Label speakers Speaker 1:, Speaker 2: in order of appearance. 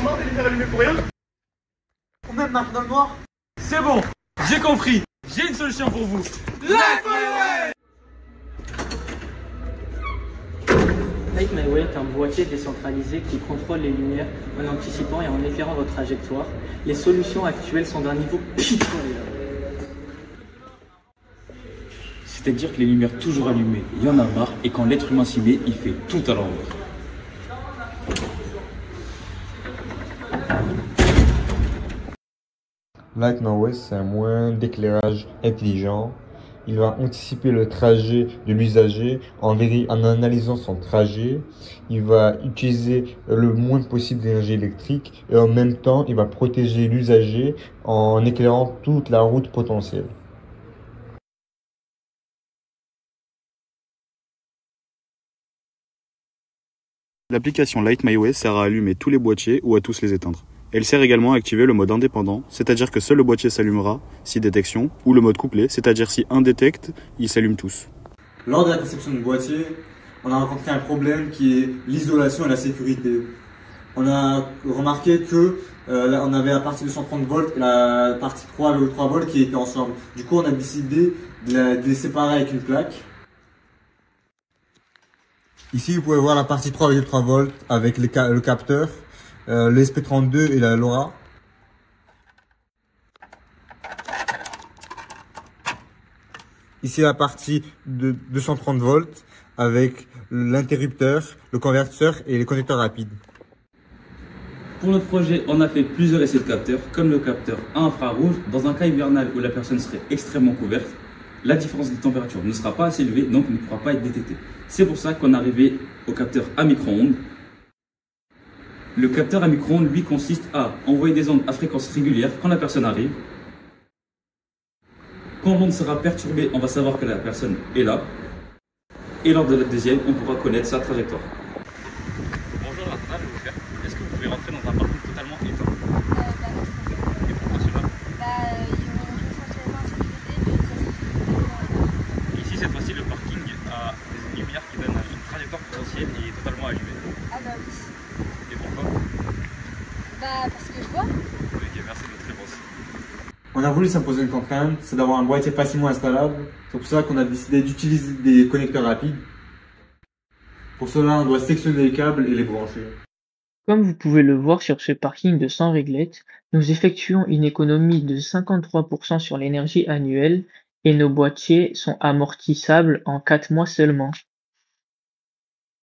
Speaker 1: voir des lumières allumées pour rien.
Speaker 2: Ou même marche dans le noir.
Speaker 3: C'est bon, j'ai compris. J'ai une solution pour vous.
Speaker 1: Light My Way!
Speaker 4: Light My Way est un boîtier décentralisé qui contrôle les lumières en anticipant et en éclairant votre trajectoire. Les solutions actuelles sont d'un niveau pitoyable.
Speaker 5: C'est-à-dire que les lumières toujours allumées, il y en a marre, et quand l'être humain s'y met, il fait tout à l'envers.
Speaker 6: Light My Way, c'est un moyen d'éclairage intelligent. Il va anticiper le trajet de l'usager en analysant son trajet. Il va utiliser le moins possible d'énergie électrique et en même temps, il va protéger l'usager en éclairant toute la route potentielle.
Speaker 7: L'application Light My Way sert à allumer tous les boîtiers ou à tous les éteindre. Elle sert également à activer le mode indépendant, c'est-à-dire que seul le boîtier s'allumera si détection, ou le mode couplé, c'est-à-dire si un détecte, ils s'allument tous.
Speaker 2: Lors de la conception du boîtier, on a rencontré un problème qui est l'isolation et la sécurité. On a remarqué que on avait la partie 230 volts et la partie 3,3 volts qui étaient ensemble. Du coup, on a décidé de les séparer avec une plaque. Ici, vous pouvez voir la partie 3,3 volts avec le capteur, le SP32 et la LoRa. Ici, la partie de 230 volts avec l'interrupteur, le convertisseur et les connecteurs rapides.
Speaker 5: Pour notre projet, on a fait plusieurs essais de capteurs, comme le capteur à infrarouge. Dans un cas hivernal où la personne serait extrêmement couverte, la différence de température ne sera pas assez élevée, donc ne pourra pas être détectée. C'est pour ça qu'on est arrivé au capteur à micro-ondes. Le capteur à micro-ondes, lui, consiste à envoyer des ondes à fréquence régulière quand la personne arrive. Quand l'onde sera perturbée, on va savoir que la personne est là. Et lors de la deuxième, on pourra connaître sa trajectoire.
Speaker 3: Bonjour Martina, je vais vous faire. Est-ce que vous pouvez rentrer dans un parking totalement éteint? Et pourquoi cela? Ici, cette fois-ci, le parking a des lumières qui donnent une trajectoire potentielle et est totalement allumé.
Speaker 8: Ah bah oui.
Speaker 3: Et pourquoi?
Speaker 8: Parce que je vois.
Speaker 3: Ok, merci de votre réponse.
Speaker 2: On a voulu s'imposer une contrainte, c'est d'avoir un boîtier facilement installable. C'est pour ça qu'on a décidé d'utiliser des connecteurs rapides. Pour cela, on doit sectionner les câbles et les brancher.
Speaker 4: Comme vous pouvez le voir sur ce parking de 100 réglettes, nous effectuons une économie de 53% sur l'énergie annuelle et nos boîtiers sont amortissables en 4 mois seulement.